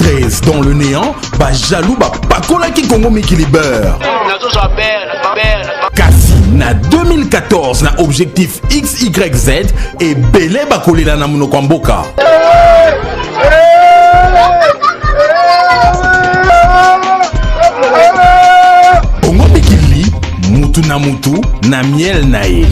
13 dans le néant, bah jaloux bah pakola ki Congo Mikili Beurre. Kasi na 2014 na objectif XYZ et belé bakolela na monoko mboka. Congo Mikili mutu na mutu na miel na ye.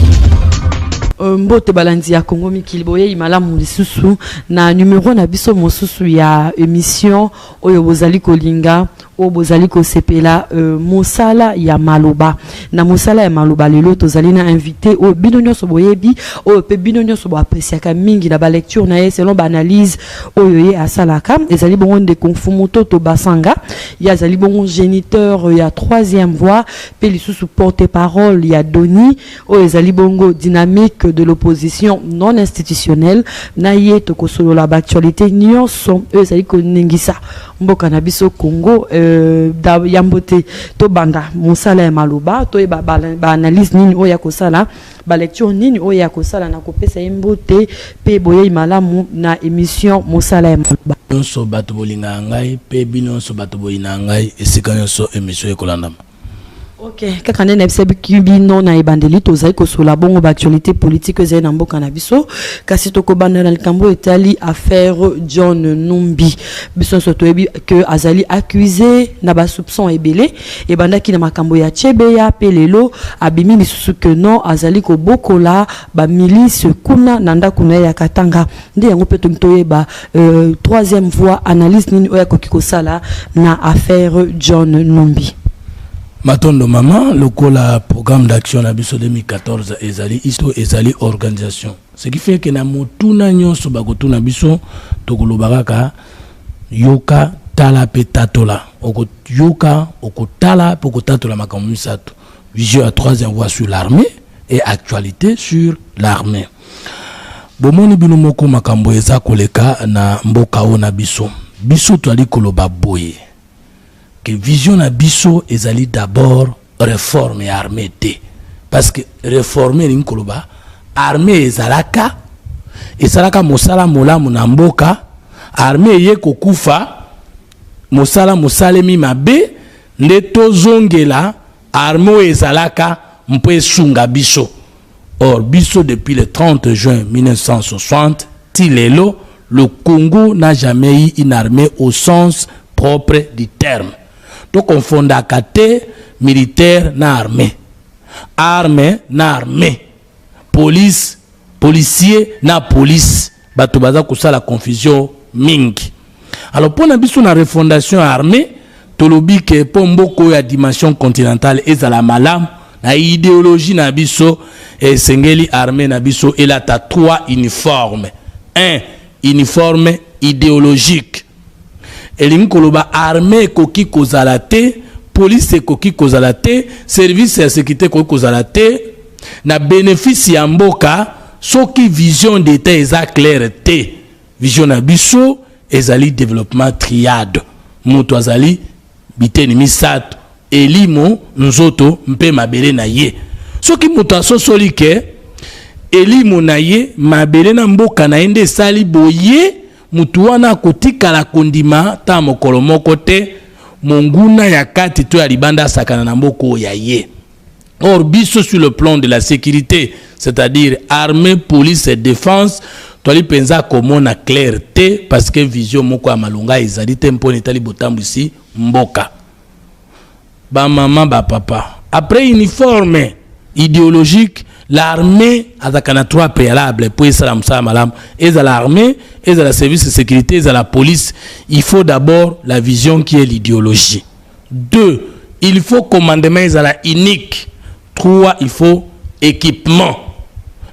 Mbote balandi ya Congo Mikili boye imala mulisusu na numéro na biso mosusu ya émission oyo bozali kolinga o bozali ko sepela mosala ya maloba na mosala ya maloba lelo tozali na invité o binonyo so boyebi o pe binonyo so bo apprécier ka mingi na ba lecture na ye selon ba analyse oyo ye asalaka ezali bongo de konfumuto to basanga ya ezali bongo géniteur ya troisième voix pe lisusu porte-parole ya Doni o ezali bongo dynamique de l'opposition non institutionnelle na ye to kosolo la actualité nyonso ezali ko ningisa mboka na biso Congo da yambote to banda mosala ya maloba to ba analyse nini oya kosala ba lecture nini oya kosala na kopesa mbote pe boye malamu na émission mosala ya maloba nyonso bato bolinga ngai pe binonso bato boyina ngai esika nyonso émission ekolandama. Ok, kaka nene bisebi kibino na ebandeli tozali kosola bongo ba actualité politique zai na mboka na biso kasi to ko banda na likambo etali affaire John Numbi biso so toyebi que azali accusé na ba soupçon ebele e banda ki na makambo ya Chebeya pelelo abimi lisusu que non azali ko bokola ba milice kuna na ndako na ya Katanga ndi yango pe toyeba troisième voie analyse nini oya kokiko sala na affaire John Numbi. Matondo maman, le programme d'action na biso 2014 ezali isto ezali organisation. Ce qui fait que na motuna nyonso bakotuna biso tokolobaka yoka tala pe tatola. Yoka okotala pe okotatola makambo misato. Vision à troisième voie sur l'armée et actualité sur l'armée. Bomoni bino moko makambo eza koleka na mboka ona biso. Biso twali koloba boye. Que vision na biso ezali d'abord réforme et armée té parce que réformer l'inkoloba armée ezalaka mosala molamu na mboka armée ye kokufa mosala mosalemi mabe nde tozongela armée ezalaka mpo esunga biso. Or biso depuis le 30 juin 1960 tilelo le Congo n'a jamais eu une armée au sens propre du terme. Donc on fonde à côté militaire na armée, armée na armée, police, policier na police. Bato baza kusa la confusion mingi. Alors pour na biso na refondation armée, tolobi ke pomboko ya dimension continentale ezala malam na idéologie na biso et sengeli armée na biso et la ta trois uniformes. Un uniforme idéologique. Elingi koloba armée koki kozala te, police koki kozala te, service ya sécurité koki kozala te, na bénéfice ya mboka soki vision d'état eza claire te. Vision na biso ezali développement triade. Moto azali biteni misato, elimo nzoto mpe mabele na ye. Soki moto asosoli ke elimo na ye mabele na mboka na ende sali boye mutu wana kotika la kondima ta mokolo moko te monguna ya kati to ya libanda sakana na mboko ya ye. Or biso sur le plan de la sécurité, c'est-à-dire armée, police et défense, toli penza komona clarté parce que vision moko ya malunga ezali te mpona etali botambu ici mboka. Ba maman ba papa. Après uniforme idéologique, l'armée a trois préalables pour ça malam. Et à l'armée, et à la service de sécurité, et à la police, il faut d'abord la vision qui est l'idéologie. 2, il faut commandement à la unique. 3, il faut équipement.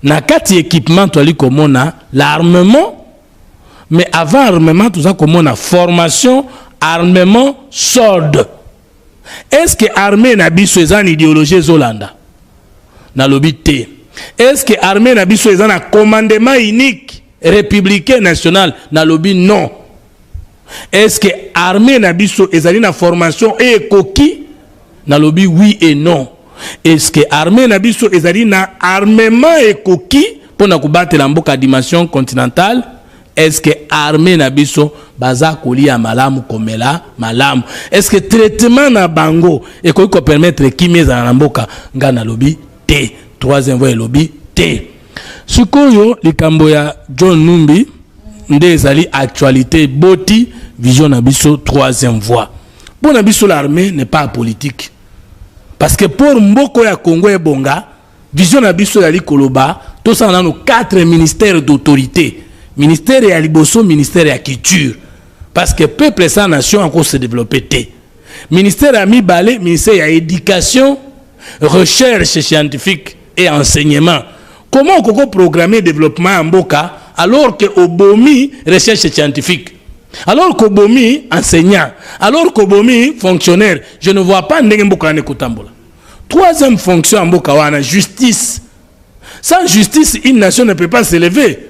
Na kati équipement tu as comme on a l'armement, mais avant armement tout ça comme on a formation, armement, solde. Est-ce que armée na biso ezan idéologie zolanda? Na lobité. Est-ce que armée na biso ezan commandement unique républicain national? Na lobby non. Est-ce que armée na biso ezali na formation et coquille? Na lobby oui et non. Est-ce que armée na biso ezali na armement et coquille pour na kubattre la mboka dimension continentale? est-ce que armée na biso baza kolia malamu komela malamu, est-ce que traitement na bango et ko permettre kimia za na mboka ngana lobi te, troisième voie lobi te. Sikoyo likambo ya John Numbi nde ezali actualité boti vision na biso troisième voie. Pour na biso l'armée n'est pas politique. Parce que pour mboko ya Congo et Bonga, vision na biso ya likoloba, tout ça on a nos 4 ministères d'autorité. Ministère ya liboso, ministère ya culture. Parce que peuple sans nation encore se développer té. Ministère ya mibale, ministère ya éducation, recherche scientifique et enseignement. Comment on peut programmer développement en Mboka alors que Obomi recherche scientifique, alors que Obomi enseignant, alors que Obomi fonctionnaire, je ne vois pas ndenge Mboka ne kutambola. Troisième fonction en Mboka wana justice. Sans justice, une nation ne peut pas s'élever.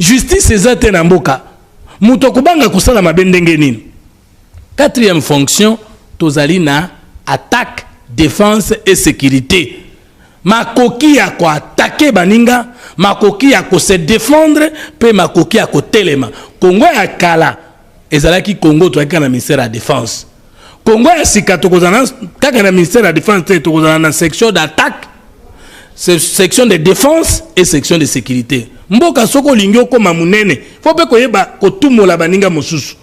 Justice ezate na Mboka. Muto kubanga kusala mabendenge nini. Quatrième fonction, tozali na attaque, défense et sécurité. Makoki ya ko attaquer baninga, makoki ya ko se défendre, pe makoki ya ko telema. Congo ya kala ezalaki Congo to na ministère de défense. Congo ya sika to kozana kaka na ministère de défense to kozana na section d'attaque, section de défense et section de sécurité. Mboka soko lingyo ko mamunene, faut pe koyeba ko tumola baninga mosusu.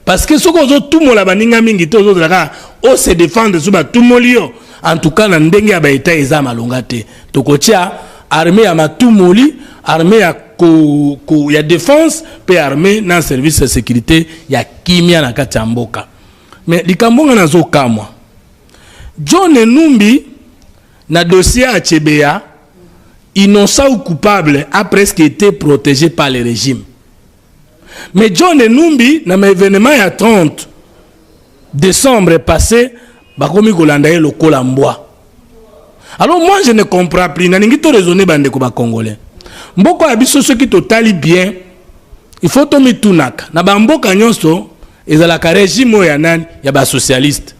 Parce que soko zo tumola baninga mingi to zo daka o se défendre suba tumolio. En tout cas, na ndenge ya ba eta eza malonga te. Tokotia armée ya matumoli, armée ya ya défense, pe armée na service de sécurité ya kimia na kati ya mboka. Mais likambonga nazo kamwa. John Numbi na dossier à Tchebea, innocent ou coupable, a presque été protégé par le régime. Mais John Numbi, dans l'événement ya 30 décembre passé, bakomi kolandaye lokola mbwa. Alors moi je ne comprends plus, naningi to raisonner bande ko ba congolais. Mboko ya biso soki totali bien, il faut to mitunaka. Na ba mboka nyonso ezalaka régime ya nani ya ba socialiste.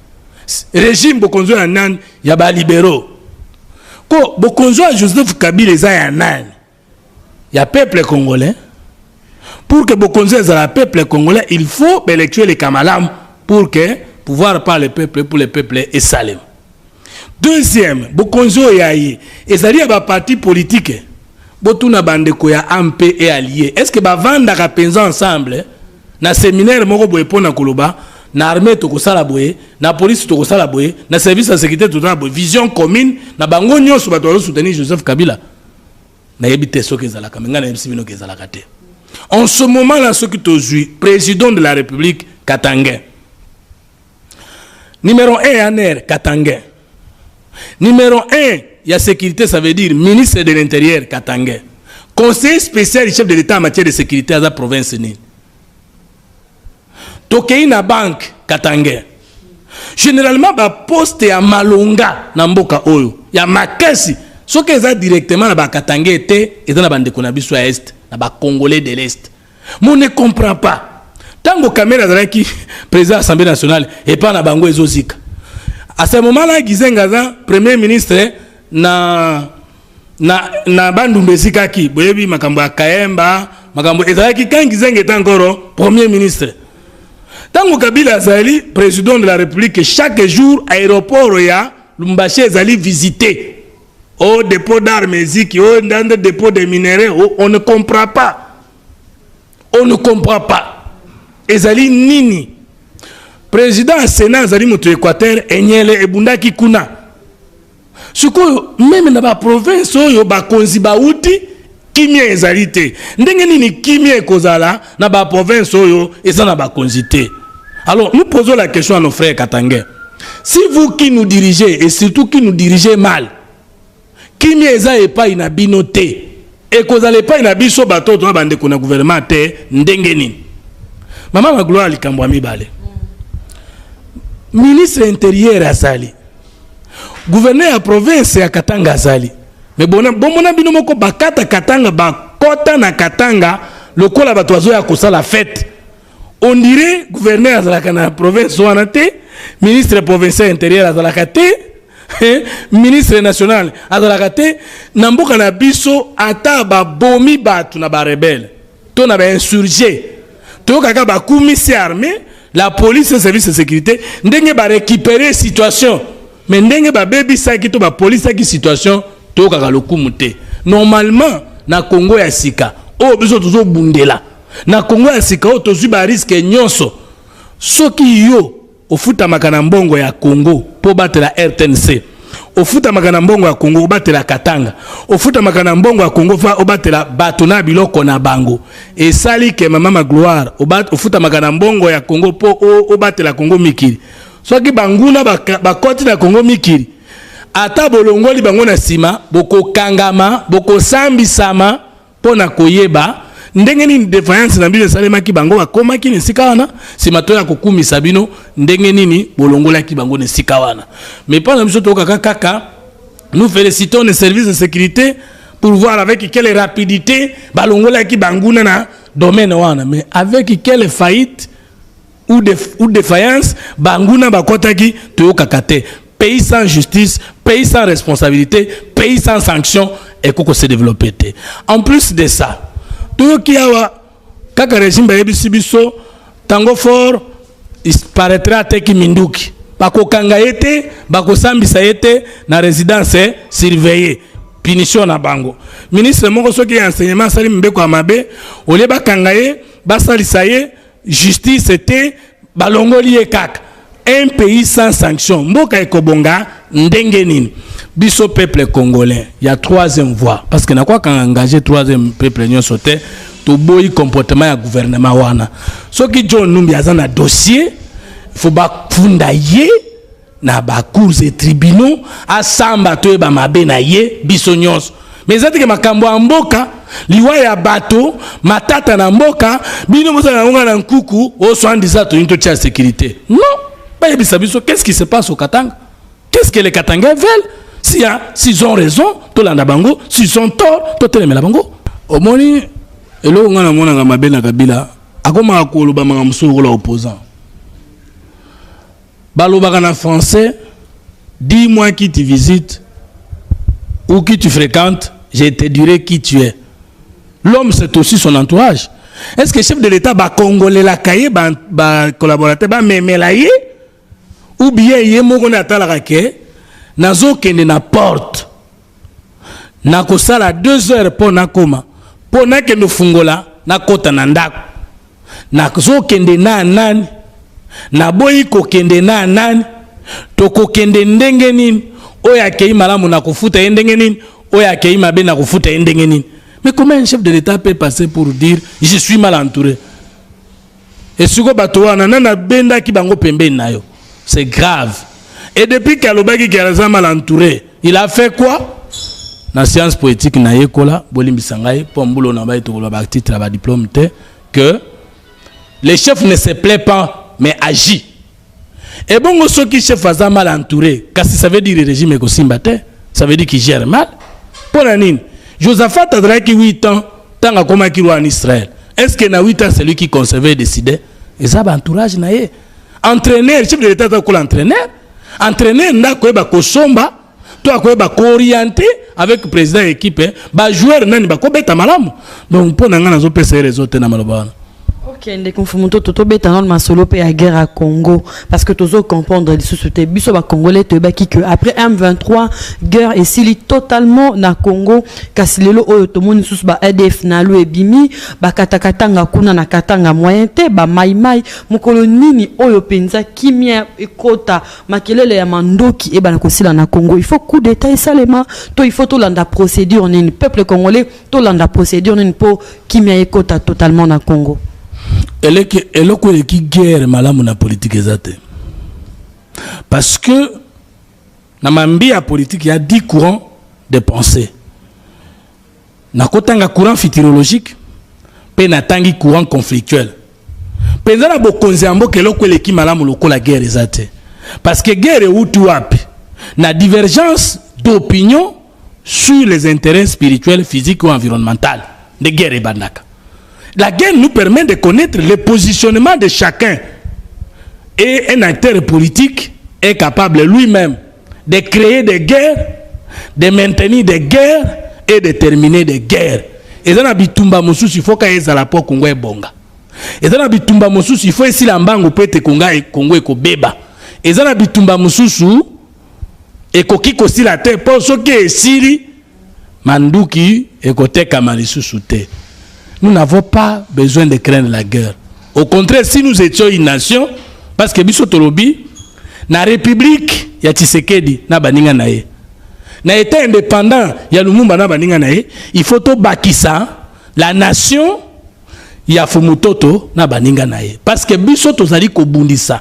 Régime bokonzo ya nani ya ba libéraux. Ko bokonzo ya Joseph Kabila eza ya nani? Ya peuple congolais. Pour que bokonzo ezala peuple congolais, il faut électuer les Kamalam pour que pouvoir par le peuple pour le peuple et Salem. Deuxième, bokonzo yaye ezali ya ba parti politique. Botuna bandeko ya MP et alliés. Est-ce que ba vanda ka penza ensemble na séminaire moko boye pona koloba, na armée to kosala boye, na police to kosala boye, na service de sécurité to kosala boye, vision commune na bango nyonso bato ba soutenir Joseph Kabila. Na yebite soki ezala kamenga na yebisi bino kezala kate. En ce moment là ce qui tozui président de la République Katanga. Numéro 1 Aner Katanga. Numéro 1, il y a sécurité, ça veut dire ministre de l'Intérieur Katanga. Conseiller spécial du chef de l'État en matière de sécurité à la province Nil. Tokei na banque Katanga. Généralement, ba poste ya malonga na mboka oyo. Ya makasi. Ce qui est directement na ba Katanga était et dans la bande de Konabiso à Est, na ba Congolais de l'Est. Mais on ne comprend pas. Tango caméra zalaki président de l'Assemblée nationale et pas na bango ezozika. À ce moment-là, Gizengaza, premier ministre na bandumbe zikaki, boyebi makambo ya Kaemba, makambo ezalaki quand Gizenga est encore premier ministre. Tango Kabila azali président de la République, chaque jour aéroport ya Lumbashi ezali visité. Au dépôt d'armes ziki, au dépôt de minéraux, on ne comprend pas. On ne comprend pas. Ezali nini président Sénat azali moto Équateur enyele ebundaki kuna siko même na ba province oyo ba konzi ba uti kimia ezali te ndenge nini kimia ekozala na ba province oyo eza na ba konzi te. Alors nous posons la question à nos frères katangais, si vous qui nous dirigez et surtout qui nous dirigez mal, kimia eza epa ina bino te ekozala epa ina biso bato to bande kuna gouvernement te ndenge nini. Maman Magloire likambo mibale. Ministre intérieur azali. Gouverneur à province ya Katanga azali. Mais bomona bino moko bakata Katanga bakota na Katanga lokola bato azo ya kosala fête. On dirait gouverneur azalaka na province wana te, ministre provincial intérieur azalaka te, ministre national azalaka te, na mboka na biso ata ba bomi batu na ba rebelle. to na ba insurgé to kaka ba commissaire armé la police et service de sécurité ndenge ba récupérer situation mais ndenge ba baby saki to ba police qui situation to kaka lokumu te normalement na Congo ya sika o biso tozo bundela na Congo ya sika o tozu ba risque nyonso soki yo ofuta makana mbongo ya Congo po batela RTNC ofuta makana mbongo ya Congo obatela Katanga ofuta makana mbongo ya Congo fa obatela bato na biloko na bango esali ke mama gloire ofuta makana mbongo ya Congo po obatela Congo mikili soki banguna bakoti na Congo mikili ata bolongoli bango na sima boko kangama boko sambisama pona koyeba ndenge nini défaillance na bino salemaki bango bakoma ki nesika wana sima to ya kokumisa bino ndenge nini bolongola ki bango nesika wana mais pas la mission to kaka nous félicitons les services de sécurité pour voir avec quelle rapidité balongola ki banguna na domaine wana mais avec quelle faillite ou défaillance banguna bakota ki to kakate pays sans justice, pays sans responsabilité, pays sans sanction et qu'on se développe. En plus de ça, tout qui a kaka régime biso tango fort il paraîtra te ki minduki bako kanga ete bako sambisa ete na résidence surveillée punition na bango ministre moko soki enseignement sali mbeko amabe ole bakanga ye basalisa ye justice était balongoli ye kaka un pays sans sanction mboka ekobonga ndenge nini biso peuple congolais il y a troisième voie parce que na quoi quand engagé troisième peuple nyon sauté to boy comportement ya gouvernement wana soki John Numbi azana dossier faut ba funda ye na ba cours et tribunaux asamba to ba mabe na ye biso nyonso mais zati ke makambo ya mboka liwa ya bato matata na mboka bino mosala ngonga na nkuku o soandisa to into cha sécurité non. Qu'est-ce qui se passe au Katanga? Qu'est-ce que les Katangais veulent? S'ils ont raison, tout l'anda bango. S'ils ont tort, tout le bango. Au moni, et là on a mon mabena kabila. Akoma akolo ba mangamso la opposant. Balo bagana français. Dis-moi qui tu visites ou qui tu fréquentes, je te dirai qui tu es. L'homme c'est aussi son entourage. Est-ce que le chef de l'État va congolais la cahier, va collaborateur, va mémelayer? Ou bien il y a mon atala ke nazo kende na porte na kosala 2 heures pour nakoma pour na kende fungola na kota na ndako na zo kende na nani na boyi ko kende na nani to ko kende ndenge nini oya kei malamu na kufuta ndenge nini oya kei mabe na kufuta ndenge nini. Mais comment un chef de l'État peut passer pour dire je suis mal entouré? Et si vous avez benda ki bango pembe nayo, c'est grave. Et depuis qu'Alobaki qui a mal entouré, il a fait quoi? La science poétique na yekola, bolimbi sangai, pombulo na ba to ba titre ba diplôme te que les chefs ne se plaît pas mais agit. Et bon ceux qui chef a mal entouré, kasi ça veut dire le régime ko simbate, ça veut dire qu'il gère mal. Pour la nine Josaphat a 8 ans, tant à comment qu'il en Israël. Est-ce que na 8 ans c'est lui qui concevait et décidait? Et ça, entourage na ye. Entraîneur, chef de l'État, c'est l'entraîneur. Entraîneur, n'a quoi ba kosomba, toi quoi ba orienté avec le président équipe, ba joueur nani ba ko beta malamu. Donc pour nanga nazo pesa réseau te na malobana. Ok, ndeko confumunto toto beta non masolo pe à guerre à Congo parce que tozo comprendre les sociétés biso ba congolais te ba ki que après M23 guerre et sili totalement na Congo kasilelo oyo to moni susu ba ADF na lo ebimi ba katakatanga kuna na katanga moyen te ba maimai mokolo nini oyo penza kimia ekota makelele ya mandoki e ba na kosila na Congo il faut coup d'état et salema to il faut to landa procédure ni peuple congolais to landa procédure ni pour kimia ekota totalement na Congo. Elle est qui guerre malamu na politique exacte. Parce que dans ma mbia politique il y a 10 courants de pensée. Na kotanga courant futurologique, pe na tangi courant conflictuel. Pendant la bokonzi ambo ke lokwe ki malamu loko la guerre exacte. Parce que guerre ou tu wapi na divergence d'opinion sur les intérêts spirituels, physiques ou environnementaux de guerre et bandaka. La guerre nous permet de connaître le positionnement de chacun. Et un acteur politique est capable lui-même de créer des guerres, de maintenir des guerres et de terminer des guerres. ezana bitumba mosusu il faut ka ezala po Congo ebonga. Ezana bitumba mosusu il faut esila mbango pete Congo ekobeba. Ezana bitumba mosusu ekoki kosila te po soki esili manduki ekoteka malisusu te. Nous n'avons pas besoin de craindre la guerre. Au contraire, si nous étions une nation, parce que biso tolobi na république ya Tshisekedi na baninga nae, na état indépendant ya Lumumba na baninga nae, il faut to bakisa la nation ya Fumutoto na baninga nae, parce que biso tozali ko bundisa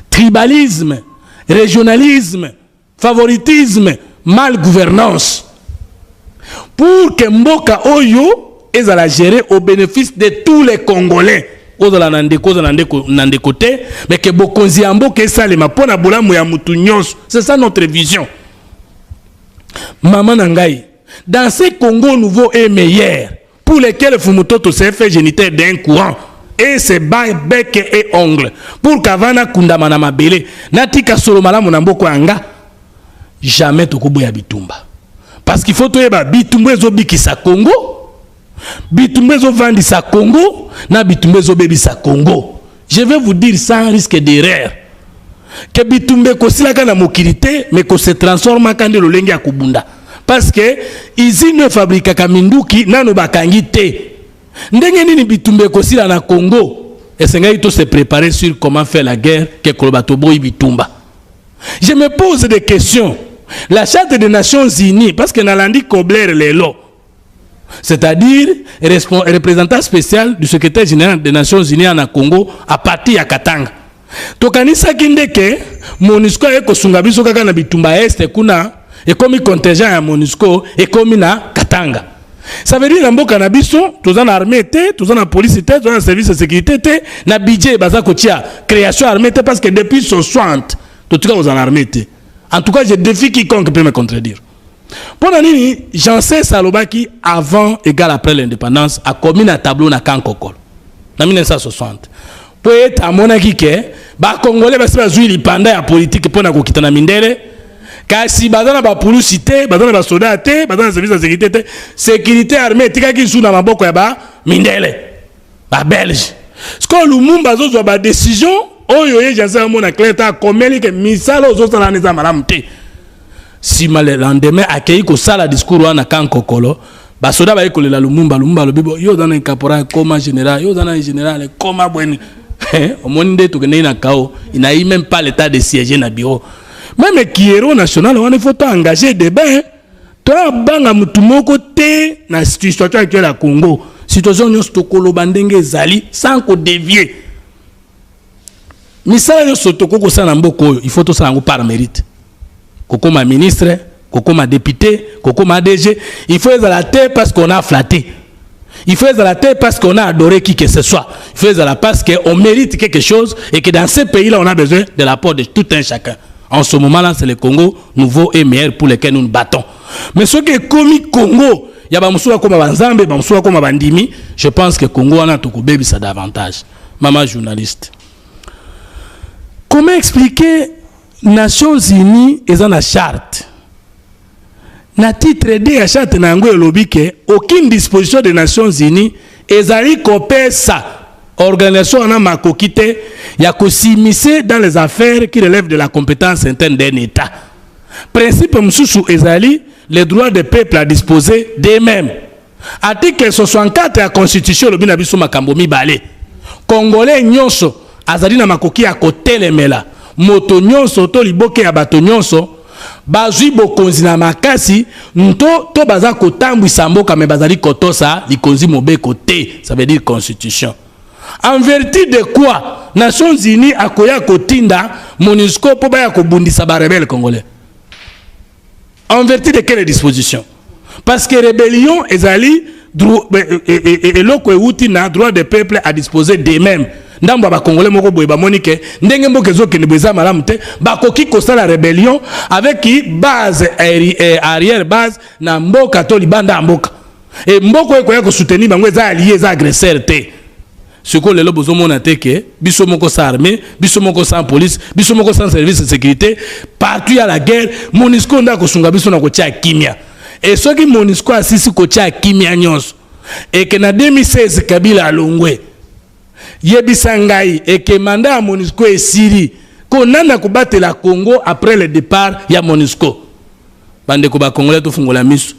tribalisme, régionalisme, favoritisme, malgouvernance pour que mboka oyo ezala gérer au bénéfice de tous les Congolais. Ozala nande côté, mais que bokonzi amboka esalema pona bolamu ya mutu nyonso. C'est ça notre vision. Maman Nangai, dans ce Congo nouveau et meilleur, pour lequel Fumutoto s'est fait géniteur d'un courant, et se bat bec et ongle, pour qu'avana kundamana mabele, natika solomala monamboko anga, jamais tokubo ya bitumba. Parce qu'il faut toyeba bitumba ezobikisa Congo, bitumba ezovandisa Congo, na bitumba ezobebisa Congo. Je vais vous dire sans risque d'erreur que bitumba kosilaka na mokilité mais ko se transforme quand le lenge ya kubunda. Parce que ici ne fabrique kaminduki nano bakangi te. Ndenge nini bitumba kosila na Congo et sengai to se préparer sur comment faire la guerre que kolobatobo bitumba. Je me pose des questions. La charte des Nations Unies, parce que Nalandi Kobler Lelo, c'est-à-dire représentant spécial du secrétaire général des Nations Unies en Congo à partir de Katanga. Tokanisa kindeke MONUSCO eko sungabiso kaka na bitumba este kuna et comme contingent à MONUSCO et comme na Katanga. Ça veut dire mboka na biso tozana na armée te, tozana na police te, tozana na service de sécurité te, na budget baza kotia création armée te parce que depuis 60 totuka aux armée te. En tout cas, je défie quiconque peut me contredire. Pour Nani, j'en sais Salobaki avant égal après l'indépendance a commis un tableau na Kankokol. En 1960. Pour être à mon avis que ba Congolais basi bazui lipanda ya politique pour na kokita na mindele. Kasi bazana ba publicité, bazana ba soda te, bazana service de sécurité, sécurité armée tika ki sous na maboko ya ba mindele. Ba Belge. Ce que Lumumba zo ba décision oyo ye jansa mona kleta komeli ke misalo zo sala neza malamu te. Si le lendemain accueilli ko sala discours wana Kankokolo, ba soda ba ekolela Lumumba lo bibo yo dans un caporal comme général, yo dans un général comme bweni. Au monde to kene na kao, il n'a même pas l'état de siéger na bureau. Même qui héros national on il faut engager débat. Toi banga mutu moko te na situation actuelle à Congo. Situation nyos to kolobandenge zali sans ko dévier. Misala yo sotoko ko sana mboko il faut to sana ngo par mérite. Koko ma ministre, koko ma député, koko ma DG, il faut être à la tête parce qu'on a flatté. Il faut être à la tête parce qu'on a adoré qui que ce soit. Il faut être à la parce qu'on mérite quelque chose et que dans ce pays-là on a besoin de l'apport de tout un chacun. En ce moment-là, c'est le Congo nouveau et meilleur pour lequel nous nous battons. Mais ce qui est commis Congo, il y a Bamsoua comme Banzambe, Bamsoua comme Bandimi, je pense que Congo en a tout baby ça davantage. Maman journaliste. Comment expliquer Nations Unies et la charte? Na titre de la charte nango lobby que aucune disposition des Nations Unies ezali kopé ça. Organisation en a makokite ya ko s'immiscer dans les affaires qui relèvent de la compétence interne d'un État. Principe msusu ezali les droits des peuples à disposer d'eux-mêmes. Article 64 de la Constitution lobi na biso makambo mibale. Congolais nyonso azali na makoki ya kotelemela. Moto nyonso to liboke ya bato nyonso bazui bokonzi na makasi nto to baza kotambwisa mboka me bazali kotosa likonzi mobeko te. Ça veut dire constitution. En vertu de quoi Nations Unies akoya kotinda MONUSCO po ba ya kobundisa ba rebelle congolais? En vertu de quelle disposition? Parce que rébellion ezali et loko euti na droit des peuples à disposer d'eux-mêmes. Ndamba ba congolais moko boye ba monike ndenge mboke zo kene beza malamu te ba koki kosa la rébellion avec qui base arrière base na mboka to libanda mboka et mboko ekoya ko soutenir bango za allié za agresseur te. Ce que les lobos ont montré que biso moko sa armée, biso moko sans police, biso moko sans service de sécurité, partout à la guerre, MONUSCO nda ko sunga biso na ko tia kimia. Et ce qui MONUSCO assisi ko tia kimia nyonso et que na 2016 Kabila alongwe yebisa ngai et que mandat à MONUSCO et Syrie konana kobatela la Congo après le départ ya MONUSCO bande ko ba congolais to fungola miso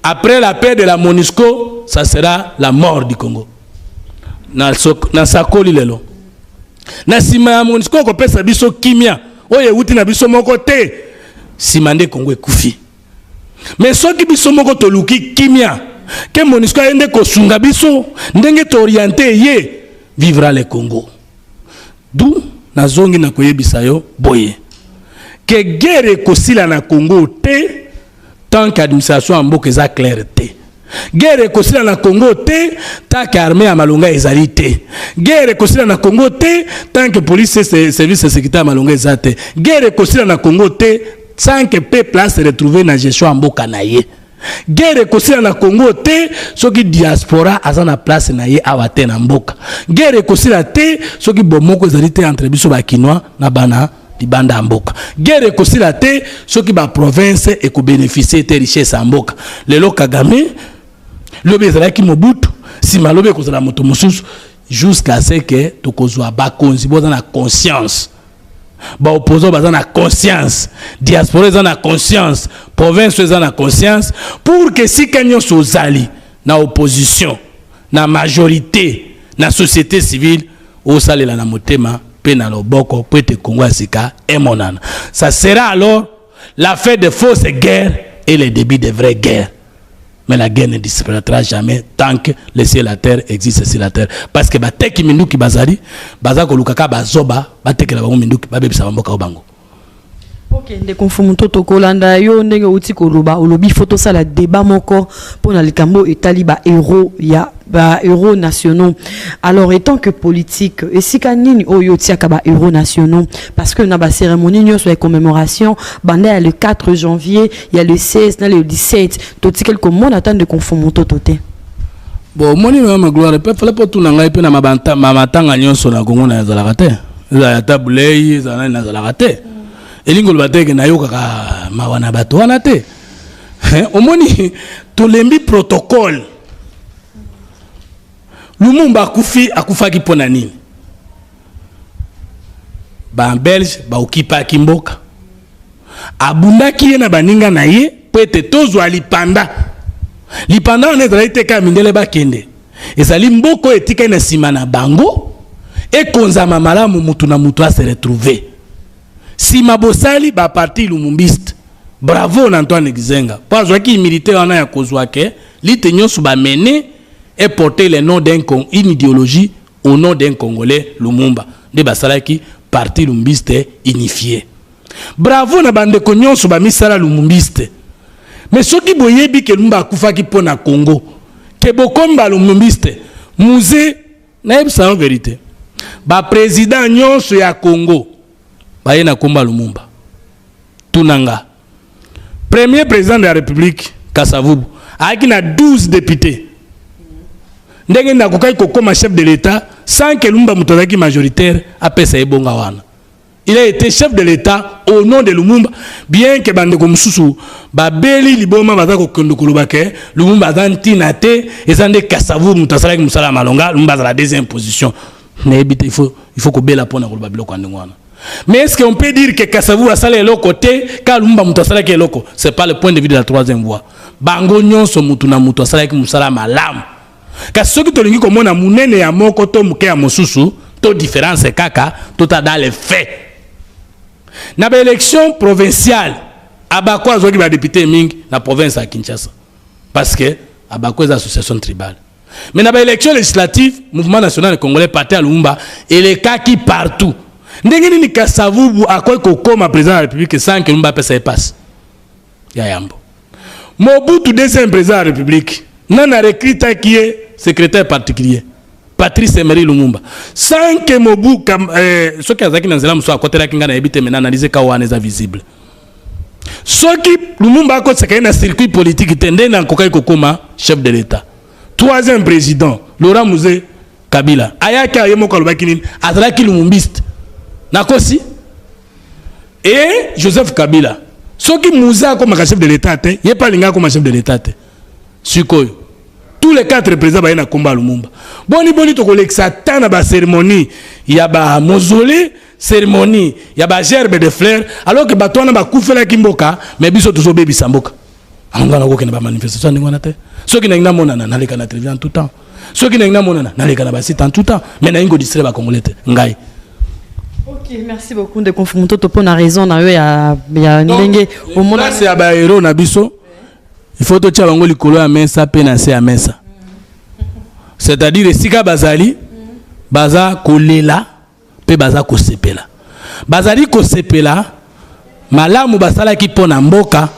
après la paix de la MONUSCO ça sera la mort du Congo na sakoli lelo na sima ya MONUSCO ko pesa biso kimia oye uti na biso moko te simande Congo ekufi mais soki biso moko toluki kimia que MONUSCO ende ko sunga biso ndenge to orienté ye vivra le Congo d'où na zongi na koyebisa yo boye que guerre kosila na Congo te tant qu'administration en mboka eza claire te guerre kosila na Congo te tant qu'armée ya malonga ezali te guerre kosila na Congo te tant que police et service de sécurité ya malonga eza te guerre kosila na Congo te sans que peuple se retrouver na gestion en mboka na ye guerre kosila na Congo te soki diaspora aza na place na ye awa te na mboka guerre kosila te soki bomoko ezali te entre biso ba kinois na bana libanda ya mboka guerre kosila te soki ba province e ko bénéficier te richesse ya mboka lelo Kagame lobe ezalaki Mobutu sima lobe kozala moto mosusu jusqu'à ce que tokozwa bakonzi boza na conscience ba opposant baza na conscience diaspora eza na conscience province eza na conscience pour que si kanyo sozali na opposition na majorité na société civile osalela na motema pe na loboko po ete Congo asika emonana ça sera alors la fin de fausses guerres et le début de vraies guerres. Mais la guerre ne disparaîtra jamais tant que le ciel et la terre existent sur la terre. Parce que bateki minduki bazali, bazako lukaka bazoba, bateki la bango minduki, babebisa bamboka obango. Ok, de konfumunto tokolanda yo ndenge uti koloba olobi photo ça la débat moko pour na likambo etali ba héros ya ba héros nationaux. Alors étant que politique et si kanini oyo tiaka ba héros nationaux parce que na ba cérémonie nyo sur les commémorations banda le 4 janvier, il y a le 16, na le 17, to ti quelque monde attend de konfumunto toté. Bon, moni ma gloire pe fala po tuna ngai pe na mabanta mamatanga nyonso na Congo na zalaka te. Za tabulei za na zalaka te. Elingo bateke na yoka ka mawana bato wana te omoni tolembi protocole Lumumba akufaki pona nini ba belge ba okipa kimboka abundaki ye na baninga na ye pete tozwa lipanda on ezali te ka mindele bakende ezali mboko etika na sima na bango ekonzama malamu mutu na mutu a se retrouver. Si mabosali ba parti lumumbiste bravo na Antoine Gizenga pas qui militaire wana ya kozwake litenyo suba mener et porter le nom d'une idéologie au nom d'un Congolais Lumumba de basalaki parti lumumbiste unifié bravo na bande konyon suba misala lumumbiste mais soki boyebi ke Lumumba akufaki pona Congo ke bokomba lumumbiste musée na ebsa en vérité ba président nyonso ya Congo baye na komba Lumumba tunanga premier président de la République Kasavubu aki na 12 députés ndenge na kokai kokoma chef de l'État sans que Lumumba mutozaki majoritaire apesa ebonga wana. Il a été chef de l'État au nom de Lumumba bien que bande ko mususu babeli liboma bazako kondo kolobake Lumumba zantina te ezande Kasavubu mutasalaki musala malonga Lumumba za la deuxième position mais il faut ko bela pona koloba biloko ndengwana. Mais est-ce qu'on peut dire que Kasavubu a salé l'autre côté car Lumumba mutasala ke loko? C'est pas le point de vue de la troisième voie. Bango nyonso mutu na mutu asala ki musala malam. Kasi soki tolingi komona munene ya moko to muke ya mosusu to différence kaka to ta dans les faits. Na ba élection provinciale abako azoki ba député mingi na province à Kinshasa parce que abako les associations tribales. Mais na ba élection législative mouvement national congolais parti à Lumumba et les cas qui partout. Ndenge nini Kasavubu akoy kokoma président de la République sans que Lumumba passe passe ya yambo. Mobutu deuxième président de la République nana recruta qui est secrétaire particulier Patrice Emery Lumumba sans que Mobutu ce qui azaki nanzela muso akotela kinga na ebite mena analyser ka wana za visible. Soki Lumumba akoteka na circuit politique tende na kokai kokoma chef de l'État. Troisième président Laurent Muzé Kabila ayaka yemoko lobaki nini azalaki lumumbiste nakosi et Joseph Kabila soki Mouza comme chef de l'État te yé pas linga comme chef de l'État te sikoyo tous les 4 présidents baye na komba Lumumba boni to koleksa tana ba cérémonie ya ba mausolée cérémonie ya ba gerbe de fleurs alors que batona ba kufela kimboka mais biso tozo bebisa mboka angana ko kena ba manifestation ngwana te soki na ngina monana na leka na télévision tout temps soki na ngina monana na leka na ba site en tout temps mais na ingo distraire ba congolais te ngai. Ok, merci beaucoup de confronter pour la raison na yo ya ndenge au monde c'est ya ba héros na biso. Il faut que tu aies likolo ya mesa pe na se ya mesa. C'est-à-dire esika bazali baza kolela pe baza kosepela. Bazali kosepela malamu basala ki pona mboka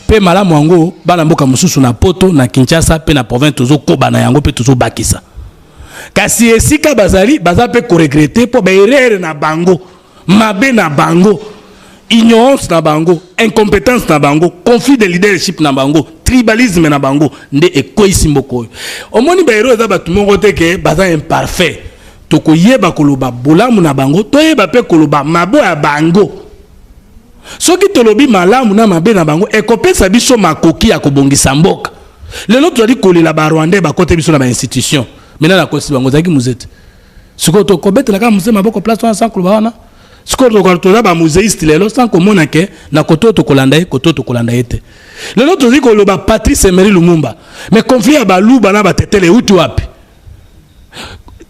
pe malamu yango bana mboka mususu na poto na Kinshasa pe na province tozo koba na yango pe tozo bakisa. Kasi esika bazali baza pe ko regretter po ba erreur na bango, mabe na bango, ignorance na bango, incompétence na bango, conflit de leadership na bango, tribalisme na bango nde ekoisi mboko. Omoni ba héros za batu moko te ke baza imparfait. Toko yeba koloba bolamu na bango, to yeba pe koloba mabo ya bango. Soki tolobi malamu na mabe na bango ekopesa biso makoki ya kobongisa mboka. Lelo to di kolela ba Rwandais ba kote biso na ba institution. Maintenant la kosi bango zaki muzete. Siko to kobete la ka muzema maboko place wana sans koloba wana. Siko to ko ba muséiste lelo sans komona ke na koto to kolanda ete. Lelo to di koloba Patrice Emery Lumumba. Mais conflit ya ba luba na ba tetele utu wapi.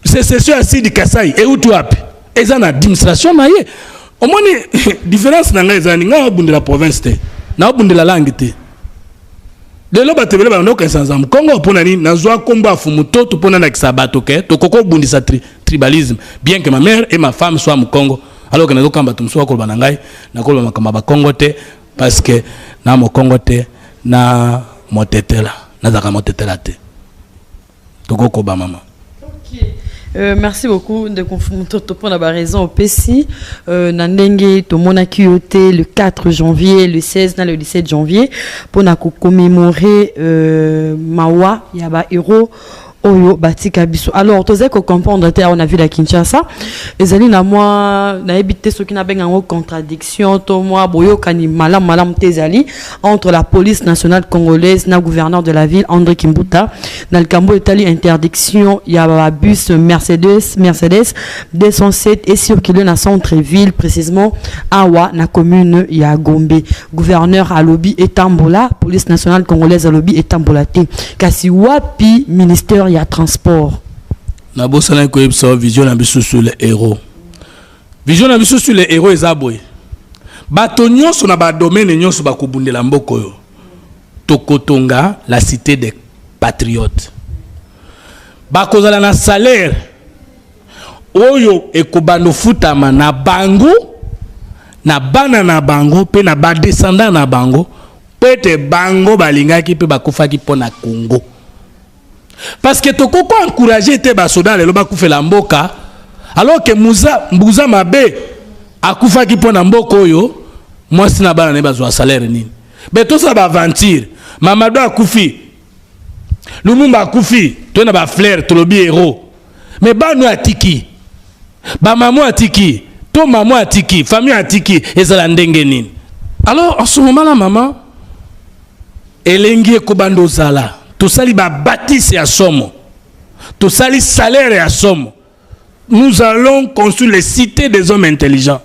C'est ce Sidi Kasai et utu wapi. Eza na administration na ye. Omoni différence na nga ezani nga obunde la province te. Na obunde la langue te. Lelo batebele ba ndoka sanzam Congo pona ni nazwa komba fumuto to pona na kisabato ke to koko bundisa tribalisme bien que ma mère et ma femme soient mu Congo alors que nazo kamba tumso ko bana ngai na ko makamba ba Congo te parce que na mo Congo te na motetela na zaka motetela te to koko ba mama. OK. Merci beaucoup de confronter pour la raison au PC. Nandenge to monaki yote le 4 janvier, le 16 na le 17 janvier pour na commémorer mawa yaba héros oyo batika biso. Alors toze ko comprendre te on a vu la Kinshasa ezali na moi na ebité ce qui na benga ngo contradiction to moi boyo kani malam tezali entre la police nationale congolaise na gouverneur de la ville André Kimbuta dans le cambo etali interdiction ya ba bus Mercedes 207 et circuler na centre ville précisément awa na commune ya Gombe. Gouverneur alobi etambola, police nationale congolaise alobi etambola te kasi wapi ministère il y a transport. Na bosana ko ebso vision na biso sur les héros. Vision na biso sur les héros ezabwe. Bato nyonso na ba domaine nyonso ba kobundela mboko yo. Tokotonga la cité des patriotes. Ba kozala na salaire oyo ekobando futama na bango na bana na bango pe na ba descendant na bango pete bango balingaki pe bakufaki pona Congo. Parce que toko ko encourager te basoda lelo bakufela mboka alors que mbuza mabe akufa ki pona mboko oyo mwasi na bana ne bazwa salaire nini beto sa ba aventure Mamadou akufi Lumumba akufi to na ba fleur to lobi héros mais banu atiki ba maman atiki to maman atiki famille atiki ezala ndenge nini. Alors en ce moment là maman elengi ekobando zala to sali ba bâtisse ya somo to sali salaire ya somo. Nous allons construire les cités des hommes intelligents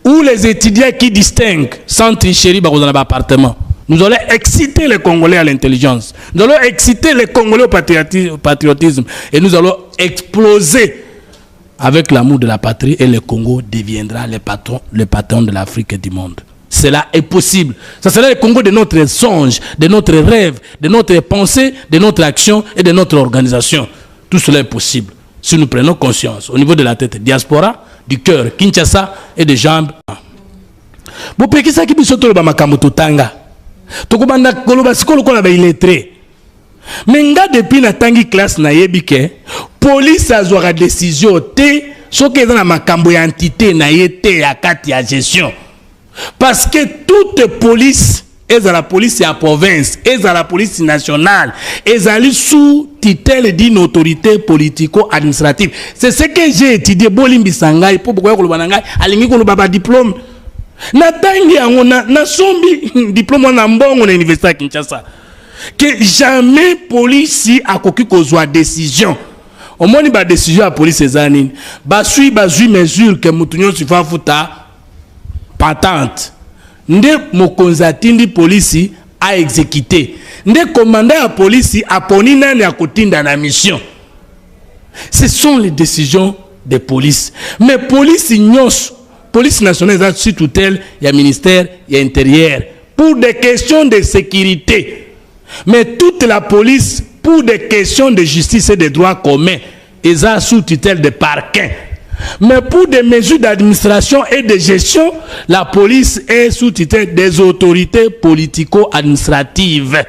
où les étudiants qui distinguent sans tricherie dans un appartement. Nous allons exciter les Congolais à l'intelligence, nous allons exciter les Congolais au patriotisme et nous allons exploser avec l'amour de la patrie et le Congo deviendra le patron de l'Afrique et du monde. Cela est possible. Ça sera le Congo de notre songe, de notre rêve, de notre pensée, de notre action et de notre organisation. Tout cela est possible si nous prenons conscience au niveau de la tête diaspora, du cœur Kinshasa et des jambes. Bopekisa ki biso tolo ba makambo totanga. Tokobanda koloba sikolo kola ba illettré. Menga depuis na tangi classe na yebike, police azwaka décision te soki eza na makambo ya entité na yete ya kati ya gestion. Parce que toute police est à la police à province, est à la police nationale, est allée sous tutelle d'une autorité politico-administrative. C'est ce que j'ai étudié. Bolimbi Sangai, pour pourquoi on a alingi ko baba diplôme. Na tangi on a sombi diplôme na mbongo na université à Kinshasa. que jamais police a koki kozwa décision. Au moins ba décision à police ezanine. Ba sui mesure que mutunyo sifa futa patente. Nde mokonzatindi police a exécuté. Nde commandant à police a poni nani a kotinda na mission. Ce sont les décisions des polices. Mais police nyos, police nationale sous tutelle, il y a ministère, il y a intérieur pour des questions de sécurité. Mais toute la police pour des questions de justice et de droits communs, ils ont sous tutelle de parquet. Mais pour des mesures d'administration et de gestion, la police est sous tutelle des autorités politico-administratives.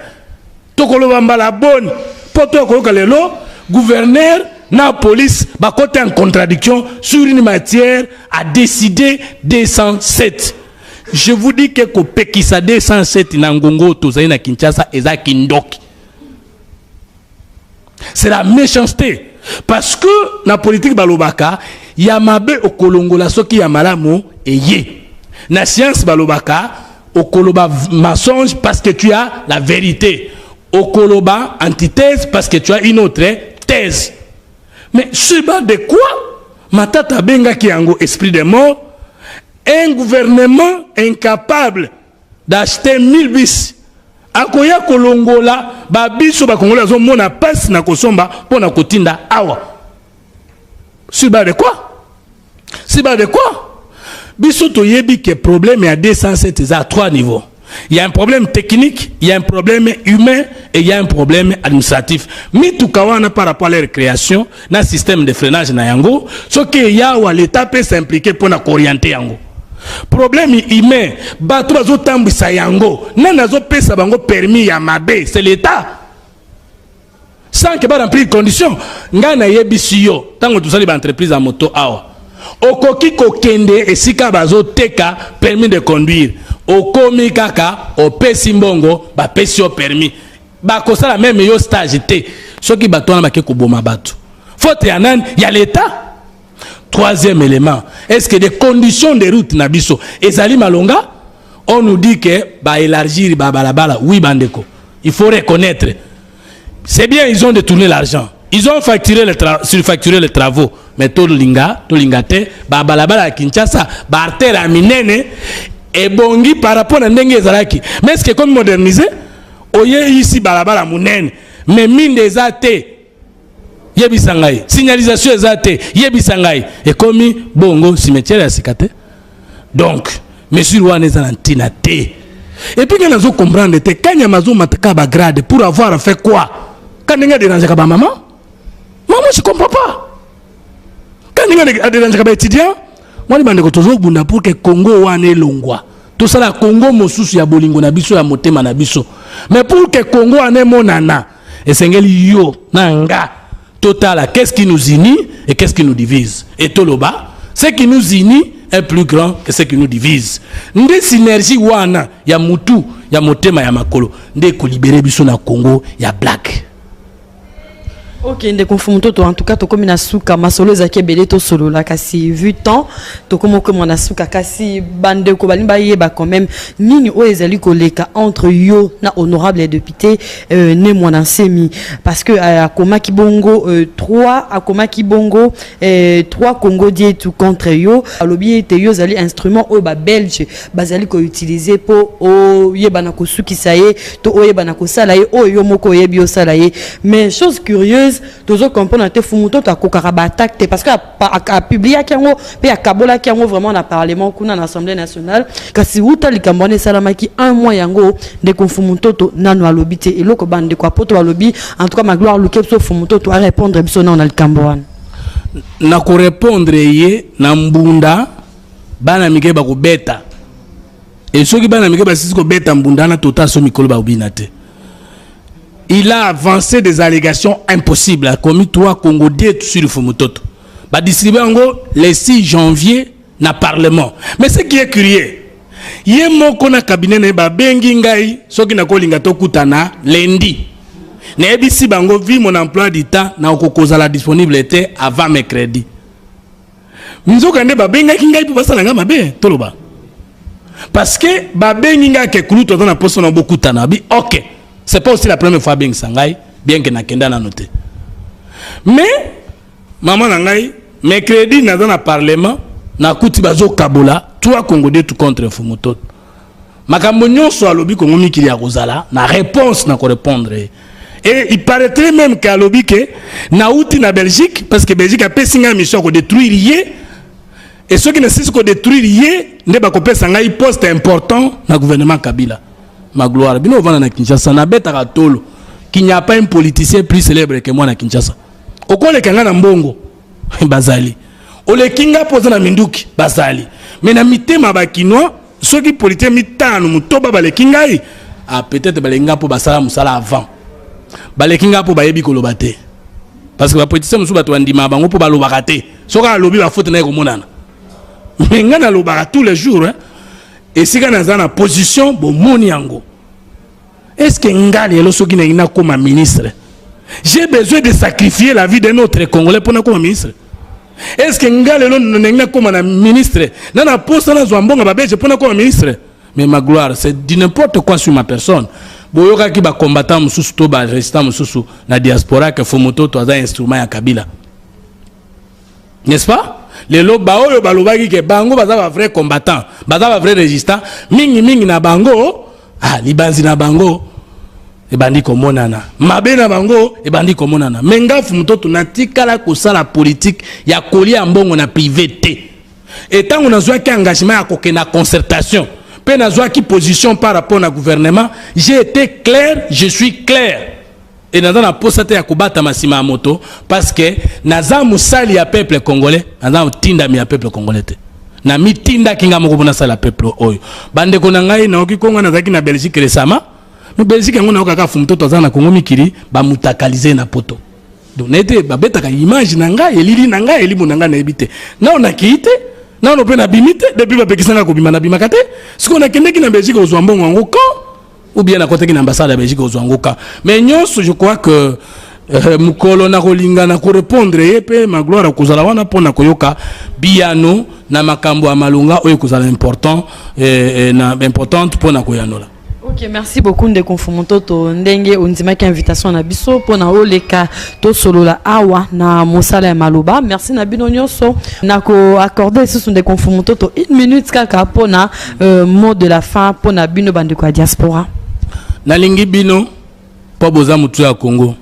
Tokolobamba la bonne, potokolokalo, gouverneur, la police, bah côté en contradiction sur une matière à décider 207. Je vous dis que Kopekisa 207 Nangongo Tozaï na Kinshasa eza kindoki. C'est la méchanceté. Parce que la politique balobaka, yamabe okolongola soki yamalamo eye. Na science balobaka, okoloba mensonge parce que tu as la vérité. Okoloba antithèse parce que tu as une autre thèse. Mais sur base de quoi Matata benga kiango esprit de mort, un gouvernement incapable d'acheter 1000 bis. Akoya kolongola ba biso ba kongola zo mona passe na kosomba pona kotinda awa. Sur base de quoi? Sur base de quoi? Biso to yebi que problème à 207 à 3 niveaux. Il y a un problème technique, il y a un problème humain et il y a un problème administratif. Mais tout kawana par rapport à la création, dans le système de freinage na yango, ce que ya ou l'État peut s'impliquer pour orienter yango. Problème humain, bato bazo tambisa yango, nanazo pesa bango permis ya mabe, c'est l'État. Sans que ba remplir conditions, ngana yebisi yo, tango tuzali ba entreprise à moto awa. Okoki kokende esika bazo teka permis de conduire. Okomi kaka opesi mbongo ba pesi o permis ba kosala même yo stage te soki bato na bake koboma bato faute ya nani ya l'État. Troisième élément, est-ce que des conditions de route na biso ezali malonga? On nous dit que ba élargir ba balabala, oui bandeko, il faut reconnaître, c'est bien, ils ont détourné l'argent, ils ont surfacturé les travaux, mais to linga te ba balabala ya Kinshasa ba artère ya minene et bongi par rapport à ndenge ezalaki. Mais est-ce que comme moderniser oye ici balabala munene mais mine des athées yebisangai signalisation des athées yebisangai et comme bongo cimetière ya sikate. Donc monsieur wana ezantina te. Et puis quand on comprendre te kanya mazo mataka ba grade pour avoir fait quoi? Quand ndenge déranger ka ba maman je comprends pas. Quand ndenge déranger ka ba étudiant, moi je bande ko tozo bunda pour que Congo wane longwa. Tout ça la Congo mosusu ya bolingo na biso ya motema na biso. Mais pour que Congo ane monana esengeli yo nanga total, qu'est-ce qui nous unit et qu'est-ce qui nous divise? Et toloba, ce qui nous unit est plus grand que ce qui nous divise. Nde synergie wana ya mutu ya motema ya makolo nde ko libérer biso na Congo ya black. Ok, ndé confumo to en tout cas to komi na suka masolo ezaki belé to solo la kasi vu temps to komo ko na suka kasi bande ko balimba yeba quand même nini o ezali koleka entre yo na honorable député né mwana semi parce que akoma kibongo 3 akoma kibongo 3 Congo die tout contre yo alobi te yo zali instrument o ba belge bazali ko utiliser po o yeba na ko suki saye to o yeba na ko sala ye o yo moko yebi o sala ye. Mais chose curieuse toujours comprendre te fumuto ta kokaraba attaque parce que a publié kiango pe a kabola kiango vraiment na parlement kuna na assemblée nationale kasi uta likambone salamaki un mois yango de konfumuto to nanu alobite et loko bande kwa poto alobi en tout cas ma gloire lukepso fumuto to a répondre biso na likambone na ko répondre ye na mbunda bana mike ba ko beta et ceux qui bana mike ba sisi ko beta mbunda na tota so mikolo ba obinate. Il a avancé des allégations impossibles, a commis 3 Congolais sur le Fumutoto. Bah distribué en gros le 6 janvier na parlement. Mais ce qui est curieux, yé moko na cabinet ne ba bengi ngai soki na kolinga to kutana lundi. Na ebisi bango vi mon emploi du temps na okokoza la disponibilité avant mercredi. Nzoka ne ba benga ngai pour passer nga mabe toloba. Parce que ba bengi ngai ke kuluto na poso na bokutana bi OK. C'est pas aussi la première fois bien Sangai, bien que Nakenda n'a noté. Mais, maman Nangai, mercredi, dans le Parlement, na kuti bazo Kabola, toi Congolais tout contre Fumoto. Makambo soit lobby Congo Mikili ya Rosala, na réponse n'a quoi répondre. Et il paraîtrait même qu'à lobby que na outi na Belgique, parce que Belgique a fait une mission pour détruire rien. Et ceux qui ne savent pas détruire rien, ne pas couper un poste important dans le gouvernement Kabila. Ma gloire. Bino vana na Kinshasa na beta katolo qu'il n'y a pas un politicien plus célèbre que moi na Kinshasa. Oko le kanga na mbongo bazali. O le kinga poza na minduki bazali. Mais na mitema ba kinois ceux qui politicien mitano mutoba ba le kinga yi ah peut-être ba le kinga po basala musala avant. Ba le kinga po ba yebi koloba te. Parce que ba politicien musu ba to andima bango po ba lobaka te. Soka lobi ba faute na ko monana. Mais ngana lobaka tous les jours hein. Et si on a une position, bon, moniango. Est-ce que Ngali est là comme ministre? J'ai besoin de sacrifier la vie de notre Congolais pour comme ministre. Est-ce que Ngali est là comme ministre? Dans la poste, on a besoin comme ministre. Mais ma gloire, c'est de n'importe quoi sur ma personne. Boyoka qui va combattre mususu to ba résistant mususu na diaspora que Fomoto to un instrument ya Kabila. N'est-ce pas? Les lots baoyo balobaki ke bango baza ba vrai combattant, baza ba vrai résistant, mingi na bango, ah libanzi na bango e bandi komonana. Mabe na bango e bandi komonana. Menga Fumoto na tikala ko sala politique ya kolia mbongo na privé te. Et tant on a besoin qu'un engagement à kokena concertation, pe na besoin qui position par rapport au gouvernement, j'ai été clair, je suis clair. Et nous avons posté à Kubata Massima Moto parce que nous avons sali à peuple congolais, nous avons tinda mi à peuple congolais. Na mi tinda kinga mokubona sala peuple oyo. Bande konangai na okikonga na zaki na Belgique récemment. Mais Belgique ngona okaka Fumoto toza na Congo mikiri ba mutakaliser na poto. Donc nete ba beta ka image na ngai elili na ngai elimu na ngai na ebite. Na ona kiite, na ona pe na bimite depuis ba pekisanga ko bima na bimakate. Siko na kendeki na Belgique ozwa mbongo ngoko. Ou bien à côté de l'ambassade de la Belgique aux Angoka. Mais nous, je crois que Mukolo na kolinga na ko répondre yepe ma gloire à kozala wana pona koyoka biano na makambo ya malunga oyo kozala important na importante pona koyanola. Ok, merci beaucoup Ndeko Fumoto to ndenge ondima ki invitation na biso pona oleka to solola awa na mosala ya maloba. Merci na bino nyonso na ko accorder ce Ndeko Fumoto to 1 minute kaka pona mot de la fin pona bino bandeko ya diaspora. Nalingi bino po boza mutu ya Congo.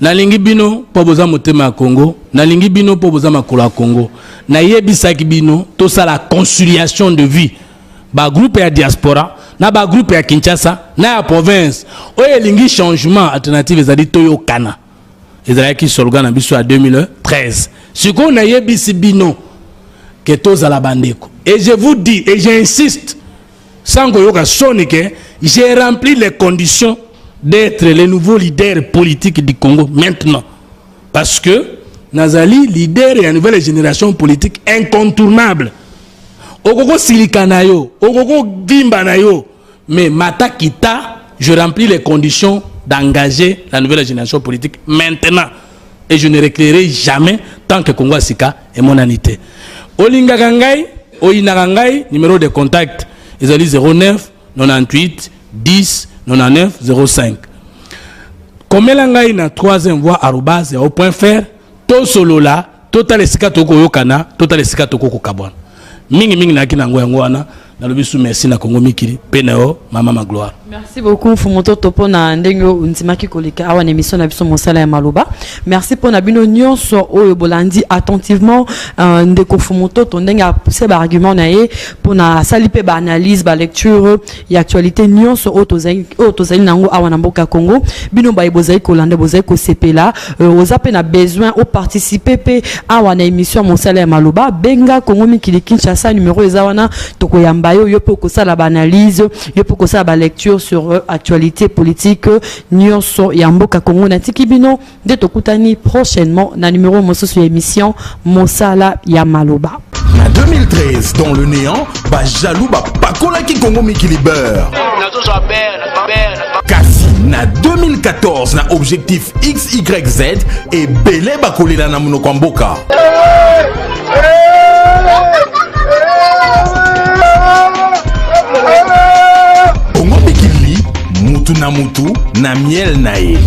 Nalingi bino po boza motema ya Congo. Nalingi bino po boza makolo ya Congo. Na yebisaki bino to sala conciliation de vie. Ba groupe ya diaspora na ba groupe ya Kinshasa na ya province oyo elingi changement alternative ezali toyo kana ezali ki slogan na biso ya 2013 siko na yebisi bino ke tozala bandeko et je vous dis et j'insiste sans koyoka soni ke j'ai rempli les conditions d'être le nouveau leader politique du Congo maintenant parce que nazali leader et une nouvelle génération politique incontournable. Okoko silikana yo, okoko vimba na yo, mais mata kita, je remplis les conditions d'engager la nouvelle génération politique maintenant. Et je ne reculerai jamais tant que Congo Sika est mon anité. Olinga Gangai, Oinagangai, numéro de contact, ils ont 09 98 10 99 05. Comme Langai na troisième voie arobase au point faire, to solola, total esika toko yokana, total esika toko kokabwana. Mingi na kina ngwana na lobisu merci na Congo mikili peneo mama ma gloire. Merci beaucoup Fumoto topo na ndengo unzimaki kolika awa na émission na biso mosala ya maloba. Merci pour na bino nyonso oyo bolandi attentivement Ndeko Fumoto to ndenga pousser ba argument na ye pour na salipe ba analyse ba lecture ya actualité nyonso otozali nango awa na mboka Congo bino ba ibozai kolanda bozai ko sepela ozape na besoin au participer pe awa na émission mosala ya maloba benga Congo mikili Kinshasa numéro ezawana toko yamba yo pe ko sala ba analyse yo pe ko sala ba lecture sur actualité politique nyonso ya mboka Congo na tikibino de tokutani prochainement na numéro mosusu émission mosala ya maloba. En 2013 dans le néant ba jaloux ba pakola ki Congo mikili beurre kasi na 2014 na objectif XYZ et belé bakolela na monoko mboka. mutu na mutu na miel na ye.